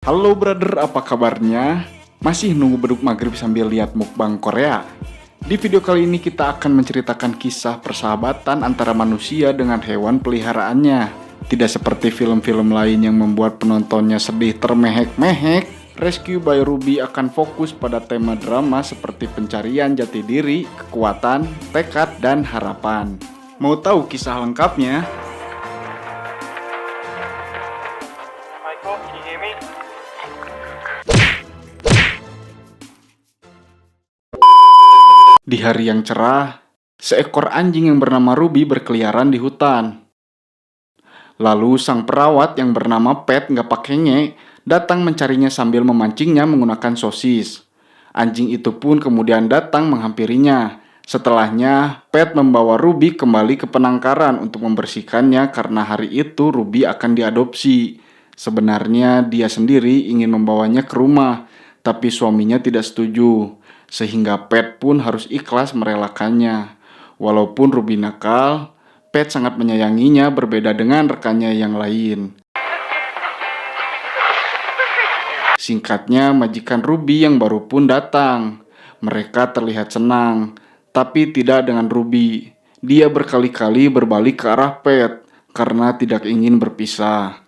Halo brother, apa kabarnya? Masih nunggu beduk maghrib sambil lihat mukbang Korea? Di video kali ini kita akan menceritakan kisah persahabatan antara manusia dengan hewan peliharaannya. Tidak seperti film-film lain yang membuat penontonnya sedih termehek-mehek, Rescue by Ruby akan fokus pada tema drama seperti pencarian jati diri, kekuatan, tekad, dan harapan. Mau tahu kisah lengkapnya? Michael, can you hear me? Di hari yang cerah, seekor anjing yang bernama Ruby berkeliaran di hutan. Lalu sang perawat yang bernama Pet nggak pakainya datang mencarinya sambil memancingnya menggunakan sosis. Anjing itu pun kemudian datang menghampirinya. Setelahnya, Pet membawa Ruby kembali ke penangkaran untuk membersihkannya karena hari itu Ruby akan diadopsi. Sebenarnya dia sendiri ingin membawanya ke rumah, tapi suaminya tidak setuju. Sehingga Pet pun harus ikhlas merelakannya. Walaupun Ruby nakal, Pet sangat menyayanginya berbeda dengan rekannya yang lain. Singkatnya, majikan Ruby yang baru pun datang. Mereka terlihat senang, tapi tidak dengan Ruby. Dia berkali-kali berbalik ke arah Pet karena tidak ingin berpisah.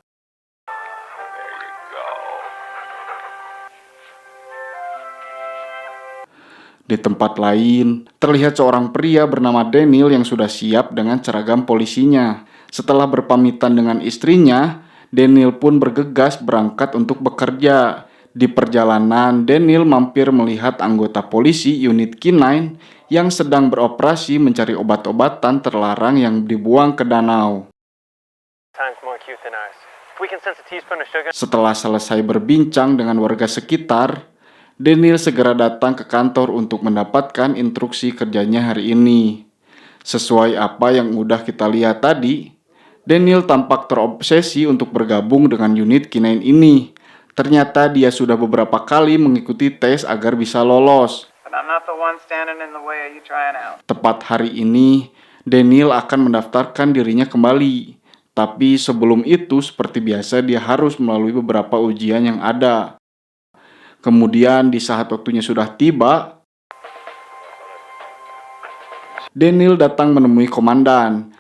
Di tempat lain, terlihat seorang pria bernama Daniel yang sudah siap dengan seragam polisinya. Setelah berpamitan dengan istrinya, Daniel pun bergegas berangkat untuk bekerja. Di perjalanan, Daniel mampir melihat anggota polisi unit K9 yang sedang beroperasi mencari obat-obatan terlarang yang dibuang ke danau. Time's more cute than ours. If we can sense a teaspoon of sugar. Setelah selesai berbincang dengan warga sekitar, Daniel segera datang ke kantor untuk mendapatkan instruksi kerjanya hari ini. Sesuai apa yang udah kita lihat tadi, Daniel tampak terobsesi untuk bergabung dengan unit K9 ini. Ternyata dia sudah beberapa kali mengikuti tes agar bisa lolos. But I'm not the one standing in the way of you trying out. Tepat hari ini, Daniel akan mendaftarkan dirinya kembali. Tapi sebelum itu, seperti biasa, dia harus melalui beberapa ujian yang ada. Kemudian di saat waktunya sudah tiba, Daniel datang menemui komandan.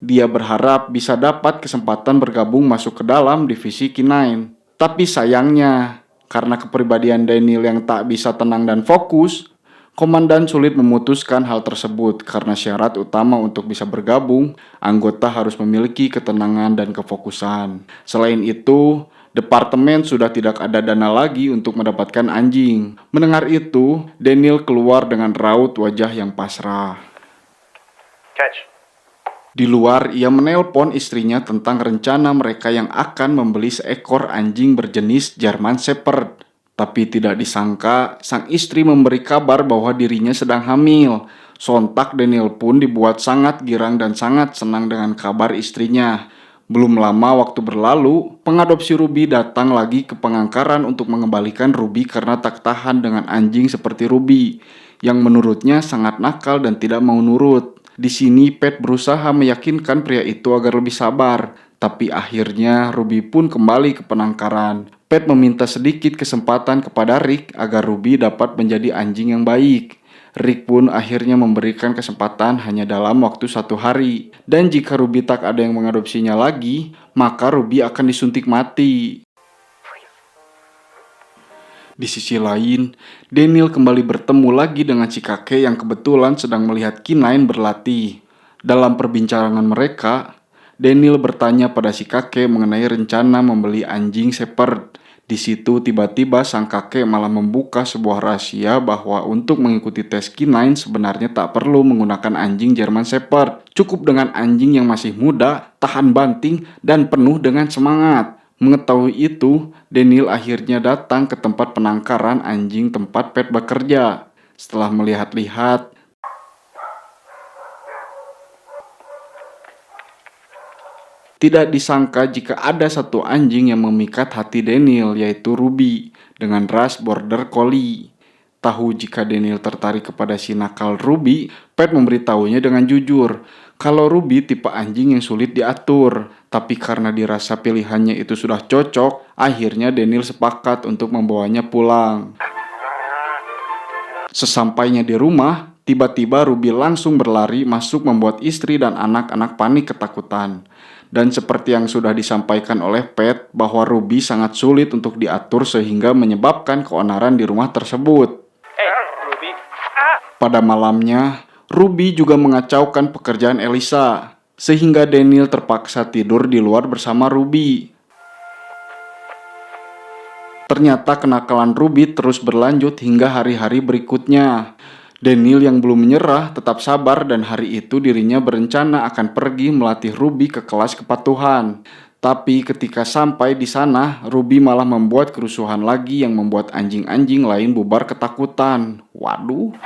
Dia berharap bisa dapat kesempatan bergabung masuk ke dalam divisi K9. Tapi sayangnya, karena kepribadian Daniel yang tak bisa tenang dan fokus, komandan sulit memutuskan hal tersebut karena syarat utama untuk bisa bergabung, anggota harus memiliki ketenangan dan kefokusan. Selain itu, departemen sudah tidak ada dana lagi untuk mendapatkan anjing. Mendengar itu, Daniel keluar dengan raut wajah yang pasrah. Catch. Di luar, ia menelpon istrinya tentang rencana mereka yang akan membeli seekor anjing berjenis German Shepherd. Tapi tidak disangka, sang istri memberi kabar bahwa dirinya sedang hamil. Sontak Daniel pun dibuat sangat girang dan sangat senang dengan kabar istrinya. Belum lama waktu berlalu, pengadopsi Ruby datang lagi ke pengangkaran untuk mengembalikan Ruby karena tak tahan dengan anjing seperti Ruby, yang menurutnya sangat nakal dan tidak mau nurut. Di sini Pet berusaha meyakinkan pria itu agar lebih sabar, tapi akhirnya Ruby pun kembali ke penangkaran. Pet meminta sedikit kesempatan kepada Rick agar Ruby dapat menjadi anjing yang baik. Rick pun akhirnya memberikan kesempatan hanya dalam waktu 1 hari. Dan jika Ruby tak ada yang mengadopsinya lagi, maka Ruby akan disuntik mati. Di sisi lain, Daniel kembali bertemu lagi dengan si kakek yang kebetulan sedang melihat K9 berlatih. Dalam perbincangan mereka, Daniel bertanya pada si kakek mengenai rencana membeli anjing Shepherd. Di situ tiba-tiba sang kakek malah membuka sebuah rahasia bahwa untuk mengikuti tes K9 sebenarnya tak perlu menggunakan anjing German Shepherd. Cukup dengan anjing yang masih muda, tahan banting, dan penuh dengan semangat. Mengetahui itu, Daniel akhirnya datang ke tempat penangkaran anjing tempat Pet bekerja. Setelah melihat-lihat, tidak disangka jika ada satu anjing yang memikat hati Daniel, yaitu Ruby, dengan ras Border Collie. Tahu jika Daniel tertarik kepada si nakal Ruby, Pet memberitahunya dengan jujur Kalau Ruby tipe anjing yang sulit diatur, tapi karena dirasa pilihannya itu sudah cocok, akhirnya Daniel sepakat untuk membawanya pulang. Sesampainya di rumah, tiba-tiba Ruby langsung berlari masuk membuat istri dan anak-anak panik ketakutan. Dan seperti yang sudah disampaikan oleh Pat, bahwa Ruby sangat sulit untuk diatur sehingga menyebabkan keonaran di rumah tersebut. Hey, Ruby. Pada malamnya, Ruby juga mengacaukan pekerjaan Elisa, sehingga Daniel terpaksa tidur di luar bersama Ruby. Ternyata kenakalan Ruby terus berlanjut hingga hari-hari berikutnya. Daniel yang belum menyerah tetap sabar dan hari itu dirinya berencana akan pergi melatih Ruby ke kelas kepatuhan. Tapi ketika sampai di sana, Ruby malah membuat kerusuhan lagi yang membuat anjing-anjing lain bubar ketakutan. Waduh.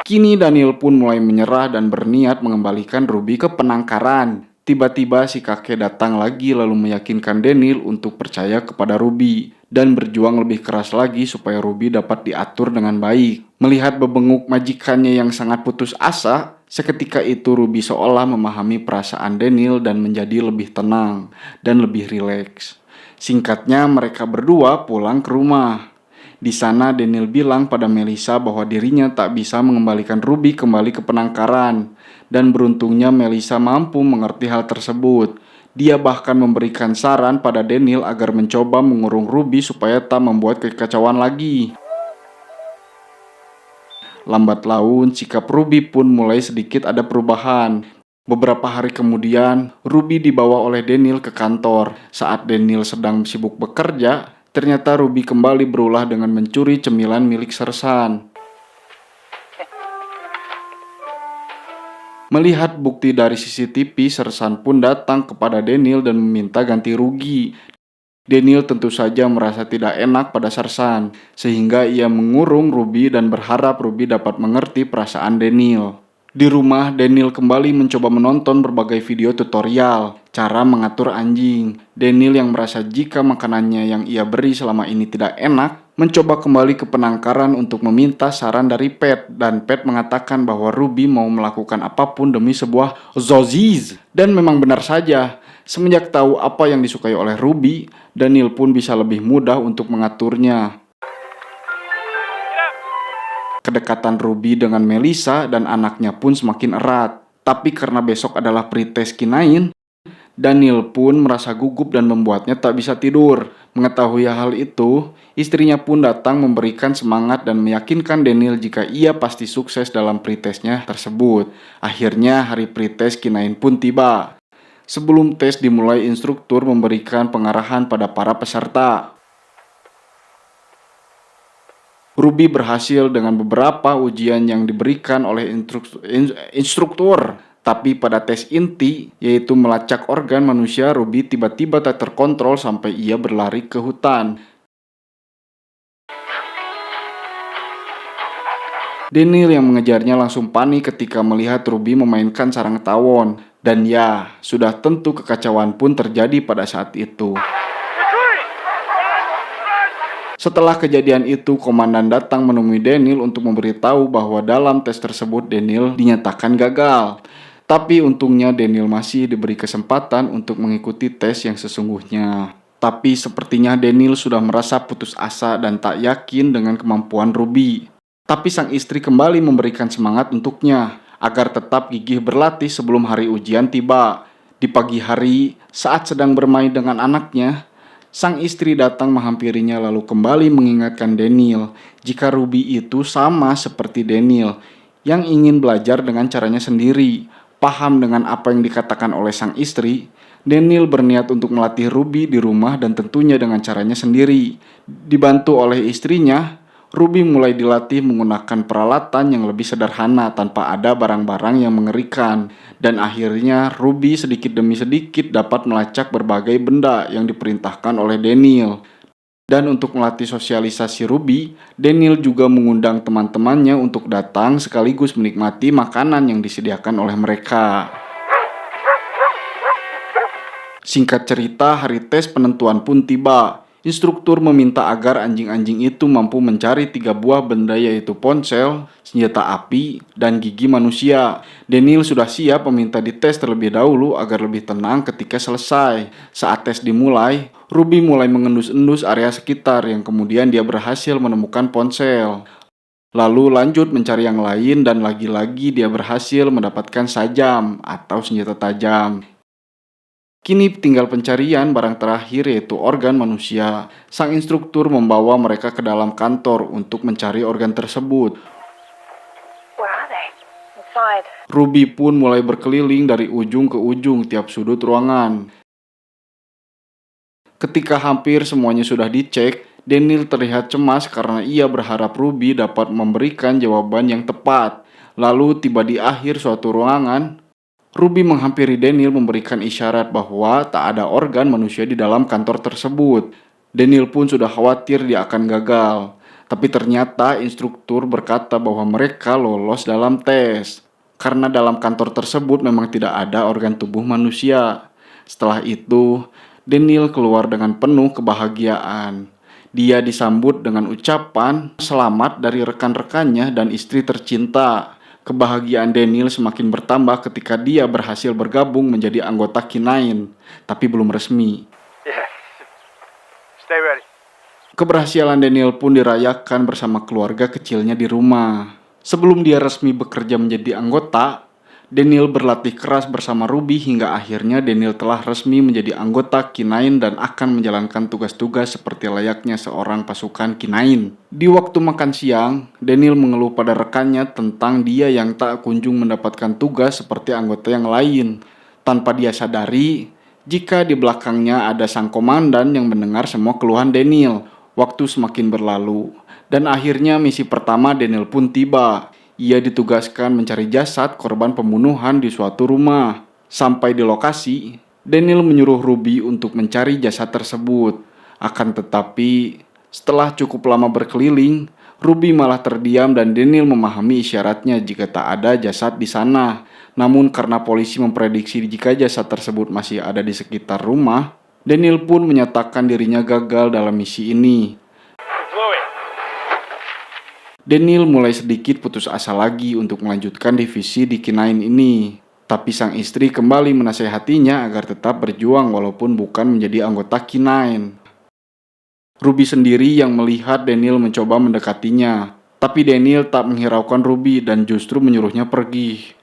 Kini Daniel pun mulai menyerah dan berniat mengembalikan Ruby ke penangkaran. Tiba-tiba si kakek datang lagi lalu meyakinkan Daniel untuk percaya kepada Ruby dan berjuang lebih keras lagi supaya Ruby dapat diatur dengan baik. Melihat bebenguk majikannya yang sangat putus asa, seketika itu Ruby seolah memahami perasaan Daniel dan menjadi lebih tenang dan lebih rileks. Singkatnya, mereka berdua pulang ke rumah. Di sana Daniel bilang pada Melissa bahwa dirinya tak bisa mengembalikan Ruby kembali ke penangkaran. Dan beruntungnya Melissa mampu mengerti hal tersebut. Dia bahkan memberikan saran pada Daniel agar mencoba mengurung Ruby supaya tak membuat kekacauan lagi. Lambat laun, sikap Ruby pun mulai sedikit ada perubahan. Beberapa hari kemudian, Ruby dibawa oleh Daniel ke kantor. Saat Daniel sedang sibuk bekerja, ternyata Ruby kembali berulah dengan mencuri cemilan milik Sersan. Melihat bukti dari CCTV, Sersan pun datang kepada Daniel dan meminta ganti rugi. Daniel tentu saja merasa tidak enak pada Sersan, sehingga ia mengurung Ruby dan berharap Ruby dapat mengerti perasaan Daniel. Di rumah, Daniel kembali mencoba menonton berbagai video tutorial cara mengatur anjing. Daniel yang merasa jika makanannya yang ia beri selama ini tidak enak, mencoba kembali ke penangkaran untuk meminta saran dari Pat, dan Pat mengatakan bahwa Ruby mau melakukan apapun demi sebuah Zoziz. Dan memang benar saja, semenjak tahu apa yang disukai oleh Ruby, Daniel pun bisa lebih mudah untuk mengaturnya. Kedekatan Ruby dengan Melissa dan anaknya pun semakin erat. Tapi karena besok adalah pretest K9, Daniel pun merasa gugup dan membuatnya tak bisa tidur. Mengetahui hal itu, istrinya pun datang memberikan semangat dan meyakinkan Daniel jika ia pasti sukses dalam pretestnya tersebut. Akhirnya hari pretest K9 pun tiba. Sebelum tes dimulai, instruktur memberikan pengarahan pada para peserta. Ruby berhasil dengan beberapa ujian yang diberikan oleh instruktur. Tapi pada tes inti, yaitu melacak organ manusia, Ruby tiba-tiba tak terkontrol sampai ia berlari ke hutan. Daniel yang mengejarnya langsung panik ketika melihat Ruby memainkan sarang tawon. Dan ya, sudah tentu kekacauan pun terjadi pada saat itu. Setelah kejadian itu, komandan datang menemui Daniel untuk memberitahu bahwa dalam tes tersebut Daniel dinyatakan gagal. Tapi untungnya Daniel masih diberi kesempatan untuk mengikuti tes yang sesungguhnya. Tapi sepertinya Daniel sudah merasa putus asa dan tak yakin dengan kemampuan Ruby. Tapi sang istri kembali memberikan semangat untuknya agar tetap gigih berlatih sebelum hari ujian tiba. Di pagi hari, saat sedang bermain dengan anaknya, sang istri datang menghampirinya lalu kembali mengingatkan Daniel jika Ruby itu sama seperti Daniel yang ingin belajar dengan caranya sendiri. Paham dengan apa yang dikatakan oleh sang istri, Daniel berniat untuk melatih Ruby di rumah dan tentunya dengan caranya sendiri. Dibantu oleh istrinya, Ruby mulai dilatih menggunakan peralatan yang lebih sederhana tanpa ada barang-barang yang mengerikan. Dan akhirnya Ruby sedikit demi sedikit dapat melacak berbagai benda yang diperintahkan oleh Daniel. Dan untuk melatih sosialisasi Ruby, Daniel juga mengundang teman-temannya untuk datang sekaligus menikmati makanan yang disediakan oleh mereka. Singkat cerita, hari tes penentuan pun tiba. Instruktur meminta agar anjing-anjing itu mampu mencari 3 buah benda, yaitu ponsel, senjata api, dan gigi manusia. Daniel sudah siap meminta dites terlebih dahulu agar lebih tenang ketika selesai. Saat tes dimulai, Ruby mulai mengendus-endus area sekitar yang kemudian dia berhasil menemukan ponsel. Lalu lanjut mencari yang lain dan lagi-lagi dia berhasil mendapatkan sajam atau senjata tajam. Kini tinggal pencarian barang terakhir, yaitu organ manusia. Sang instruktur membawa mereka ke dalam kantor untuk mencari organ tersebut. Where are they? Inside. Ruby pun mulai berkeliling dari ujung ke ujung tiap sudut ruangan. Ketika hampir semuanya sudah dicek, Daniel terlihat cemas karena ia berharap Ruby dapat memberikan jawaban yang tepat. Lalu tiba di akhir suatu ruangan, Ruby menghampiri Daniel memberikan isyarat bahwa tak ada organ manusia di dalam kantor tersebut. Daniel pun sudah khawatir dia akan gagal. Tapi ternyata instruktur berkata bahwa mereka lolos dalam tes. Karena dalam kantor tersebut memang tidak ada organ tubuh manusia. Setelah itu, Daniel keluar dengan penuh kebahagiaan. Dia disambut dengan ucapan selamat dari rekan-rekannya dan istri tercinta. Kebahagiaan Daniel semakin bertambah ketika dia berhasil bergabung menjadi anggota K9, tapi belum resmi. Yeah. Stay ready. Keberhasilan Daniel pun dirayakan bersama keluarga kecilnya di rumah. Sebelum dia resmi bekerja menjadi anggota, Daniel berlatih keras bersama Ruby hingga akhirnya Daniel telah resmi menjadi anggota K9 dan akan menjalankan tugas-tugas seperti layaknya seorang pasukan K9. Di waktu makan siang, Daniel mengeluh pada rekannya tentang dia yang tak kunjung mendapatkan tugas seperti anggota yang lain. Tanpa dia sadari, jika di belakangnya ada sang komandan yang mendengar semua keluhan Daniel. Waktu semakin berlalu, dan akhirnya misi pertama Daniel pun tiba. Ia ditugaskan mencari jasad korban pembunuhan di suatu rumah. Sampai di lokasi, Daniel menyuruh Ruby untuk mencari jasad tersebut. Akan tetapi, setelah cukup lama berkeliling, Ruby malah terdiam dan Daniel memahami isyaratnya jika tak ada jasad di sana. Namun karena polisi memprediksi jika jasad tersebut masih ada di sekitar rumah, Daniel pun menyatakan dirinya gagal dalam misi ini. Daniel mulai sedikit putus asa lagi untuk melanjutkan divisi di K9 ini. Tapi sang istri kembali menasehatinya agar tetap berjuang walaupun bukan menjadi anggota K9. Ruby sendiri yang melihat Daniel mencoba mendekatinya. Tapi Daniel tak menghiraukan Ruby dan justru menyuruhnya pergi.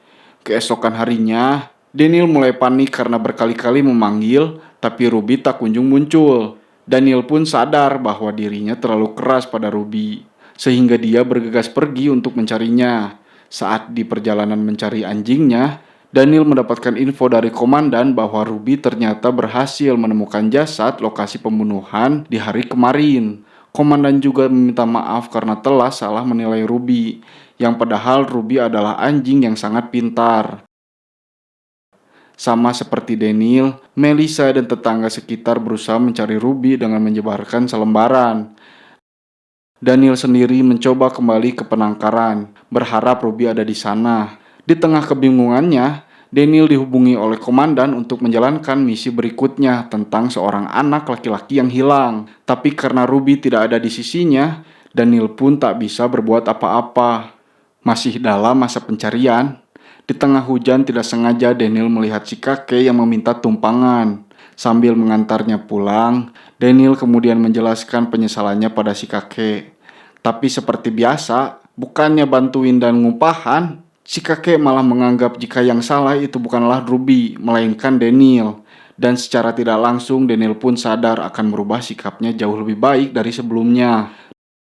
Keesokan harinya, Daniel mulai panik karena berkali-kali memanggil, tapi Ruby tak kunjung muncul. Daniel pun sadar bahwa dirinya terlalu keras pada Ruby, sehingga dia bergegas pergi untuk mencarinya. Saat di perjalanan mencari anjingnya, Daniel mendapatkan info dari komandan bahwa Ruby ternyata berhasil menemukan jasad lokasi pembunuhan di hari kemarin. Komandan juga meminta maaf karena telah salah menilai Ruby, yang padahal Ruby adalah anjing yang sangat pintar. Sama seperti Daniel, Melissa dan tetangga sekitar berusaha mencari Ruby dengan menyebarkan selembaran. Daniel sendiri mencoba kembali ke penangkaran, berharap Ruby ada di sana. Di tengah kebingungannya, Daniel dihubungi oleh komandan untuk menjalankan misi berikutnya tentang seorang anak laki-laki yang hilang. Tapi karena Ruby tidak ada di sisinya, Daniel pun tak bisa berbuat apa-apa. Masih dalam masa pencarian, di tengah hujan tidak sengaja Daniel melihat si kakek yang meminta tumpangan. Sambil mengantarnya pulang, Daniel kemudian menjelaskan penyesalannya pada si kakek. Tapi seperti biasa, bukannya bantuin dan ngupahan, si kakek malah menganggap jika yang salah itu bukanlah Ruby, melainkan Daniel. Dan secara tidak langsung Daniel pun sadar akan merubah sikapnya jauh lebih baik dari sebelumnya.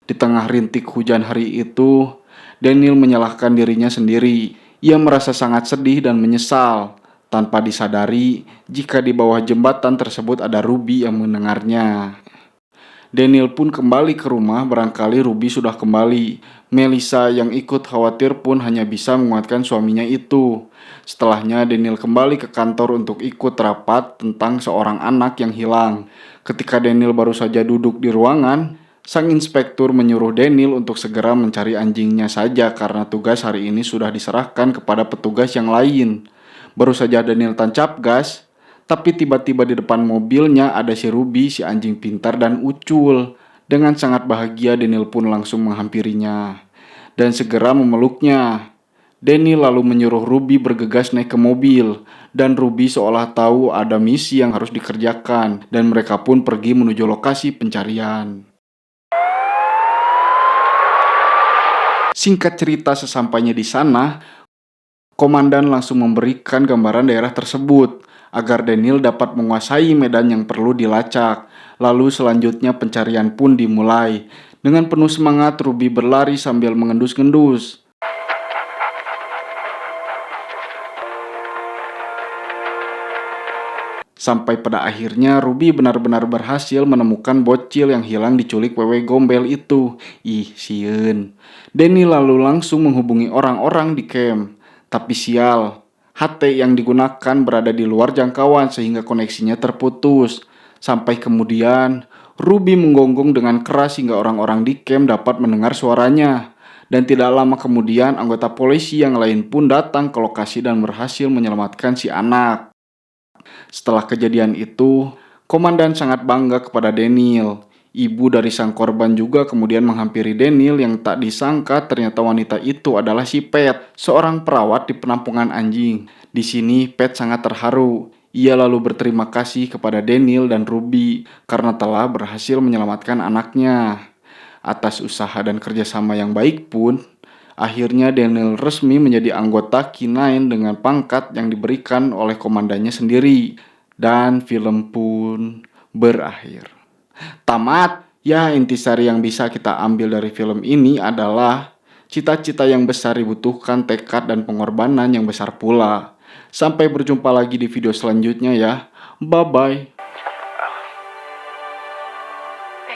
Di tengah rintik hujan hari itu, Daniel menyalahkan dirinya sendiri. Ia merasa sangat sedih dan menyesal, tanpa disadari jika di bawah jembatan tersebut ada Ruby yang mendengarnya. Daniel pun kembali ke rumah, barangkali Ruby sudah kembali. Melissa yang ikut khawatir pun hanya bisa menguatkan suaminya itu. Setelahnya Daniel kembali ke kantor untuk ikut rapat tentang seorang anak yang hilang. Ketika Daniel baru saja duduk di ruangan, sang inspektur menyuruh Daniel untuk segera mencari anjingnya saja karena tugas hari ini sudah diserahkan kepada petugas yang lain. Baru saja Daniel tancap gas, Tapi tiba-tiba di depan mobilnya ada si Ruby, si anjing pintar dan Ucul. Dengan sangat bahagia, Daniel pun langsung menghampirinya dan segera memeluknya. Danny lalu menyuruh Ruby bergegas naik ke mobil, dan Ruby seolah tahu ada misi yang harus dikerjakan, dan mereka pun pergi menuju lokasi pencarian. Singkat cerita, sesampainya di sana, komandan langsung memberikan gambaran daerah tersebut agar Daniel dapat menguasai medan yang perlu dilacak. Lalu selanjutnya pencarian pun dimulai. Dengan penuh semangat, Ruby berlari sambil mengendus-ngendus. Sampai pada akhirnya Ruby benar-benar berhasil menemukan bocil yang hilang diculik wewe gombel itu. Ih, sieun. Danny lalu langsung menghubungi orang-orang di camp. Tapi sial, HT yang digunakan berada di luar jangkauan sehingga koneksinya terputus. Sampai kemudian Ruby menggonggong dengan keras hingga orang-orang di camp dapat mendengar suaranya. Dan tidak lama kemudian anggota polisi yang lain pun datang ke lokasi dan berhasil menyelamatkan si anak. Setelah kejadian itu, komandan sangat bangga kepada Daniel. Ibu dari sang korban juga kemudian menghampiri Daniel yang tak disangka ternyata wanita itu adalah si Pat, seorang perawat di penampungan anjing. Di sini Pat sangat terharu. Ia lalu berterima kasih kepada Daniel dan Ruby karena telah berhasil menyelamatkan anaknya. Atas usaha dan kerjasama yang baik pun, akhirnya Daniel resmi menjadi anggota K9 dengan pangkat yang diberikan oleh komandannya sendiri. Dan film pun berakhir. Tamat. Ya, intisari yang bisa kita ambil dari film ini adalah cita-cita yang besar dibutuhkan tekad dan pengorbanan yang besar pula. Sampai berjumpa lagi di video selanjutnya ya. Bye-bye.